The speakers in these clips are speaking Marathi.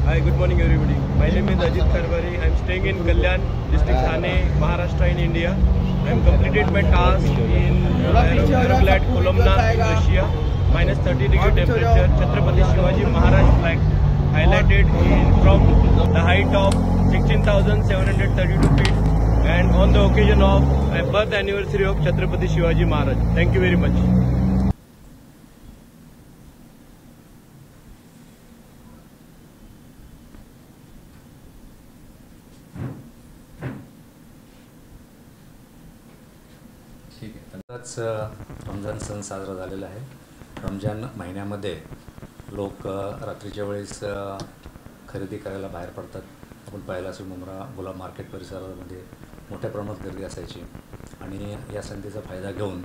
Hi, good morning everybody. My name is Ajit Karbari. I am staying in Kalyan, district Thane, Maharashtra in India. I am completed my task in Aeroclad Kolomna in Russia. -30° temperature. Chhatrapati Shivaji Maharaj flag highlighted from the height of 16,732 feet and on the occasion of birth anniversary of Chhatrapati Shivaji Maharaj. Thank you very much. ठीक आहे. आताच रमजान सण साजरा झालेला आहे. रमजान महिन्यामध्ये लोक रात्रीच्या वेळेस खरेदी करायला बाहेर पडतात. आपण पाहिलं असेल मुंब्रा गुलाब मार्केट परिसरामध्ये मोठ्या प्रमाणात गर्दी असायची आणि या संधीचा फायदा घेऊन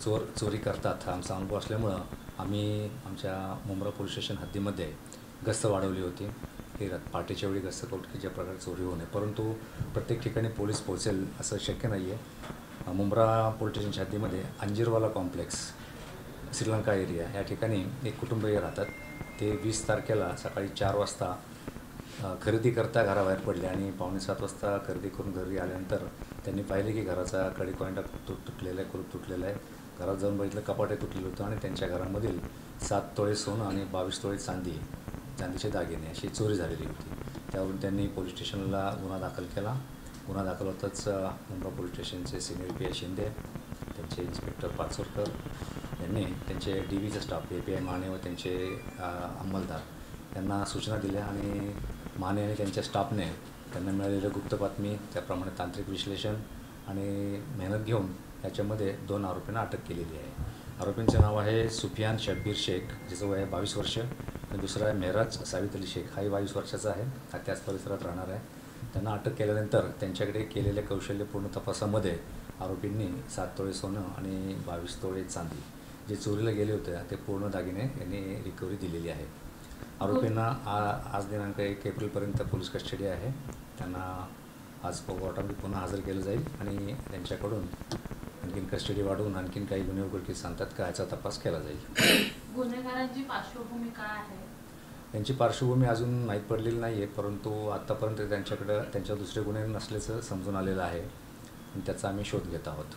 चोरी करतात. हा आमचा अनुभव असल्यामुळं आम्ही आमच्या मुंब्रा पोलीस स्टेशन हद्दीमध्ये गस्त वाढवली होती की पहाटेच्या वेळी गस्त करून की ज्या प्रकारे चोरी होऊ नये. परंतु प्रत्येक ठिकाणी पोलीस पोहोचेल असं शक्य नाही आहे. मुंब्रा पोलीस स्टेशनच्या हद्दीमध्ये अंजीरवाला कॉम्प्लेक्स श्रीलंका एरिया या ठिकाणी एक कुटुंबीय राहतात. ते 20 तारखेला सकाळी 4 वाजता खरेदी करता घराबाहेर पडले आणि 6:45 वाजता खरेदी करून घरी आल्यानंतर त्यांनी पाहिले की घराचा कडेकोंडा तुटलेला आहे, कुलूप तुटलेला आहे. घरात जाऊन बघितलं कपाटे तुटलेलं होतं आणि त्यांच्या घरामधील 7 तोळे सोनं आणि 22 तोळे चांदीचे दागिने अशी चोरी झालेली होती. त्यावरून त्यांनी पोलीस स्टेशनला गुन्हा दाखल केला. गुन्हा दाखल होताच मुंब्रा पोलीस स्टेशनचे सिनियर पी आय शिंदे, त्यांचे इन्स्पेक्टर पाचोरकर यांनी त्यांचे DVचा स्टाफ API माने व त्यांचे अंमलदार यांना सूचना दिल्या आणि माने आणि त्यांच्या स्टाफने त्यांना मिळालेलं गुप्त बातमी त्याप्रमाणे तांत्रिक विश्लेषण आणि मेहनत घेऊन याच्यामध्ये 2 आरोपींना अटक केलेली आहे. आरोपींचं नाव आहे सुफियान शब्बीर शेख, ज्याचं वय आहे 22 वर्ष आणि दुसरा आहे मेहराज सावित अली शेख, हाही 22 वर्षाचा आहे. हा त्याच परिसरात राहणार आहे. त्यांना अटक केल्यानंतर त्यांच्याकडे केलेल्या कौशल्यपूर्ण तपासामध्ये आरोपींनी 7 तोळे सोनं आणि 22 तोळे चांदी जे चोरीला गेले होते ते पूर्ण दागिने यांनी रिकव्हरी दिलेली आहे. आरोपींना आज दिनांक 1 एप्रिलपर्यंत पोलीस कस्टडी आहे. त्यांना आज कोर्टामध्ये पुन्हा हजर केलं जाईल आणि त्यांच्याकडून आणखीन कस्टडी वाढवून आणखीन काही गुन्हे उघडकीस सांगतात का याचा तपास केला जाईल. गुन्हेगारांची पार्श्वभूमी काय आहे? त्यांची पार्श्वभूमी अजून माहीत पडलेली नाही आहे, परंतु आत्तापर्यंत त्यांच्याकडं दुसरे गुन्हे नसल्याचं समजून आलेलं आहे आणि त्याचा आम्ही शोध घेत आहोत.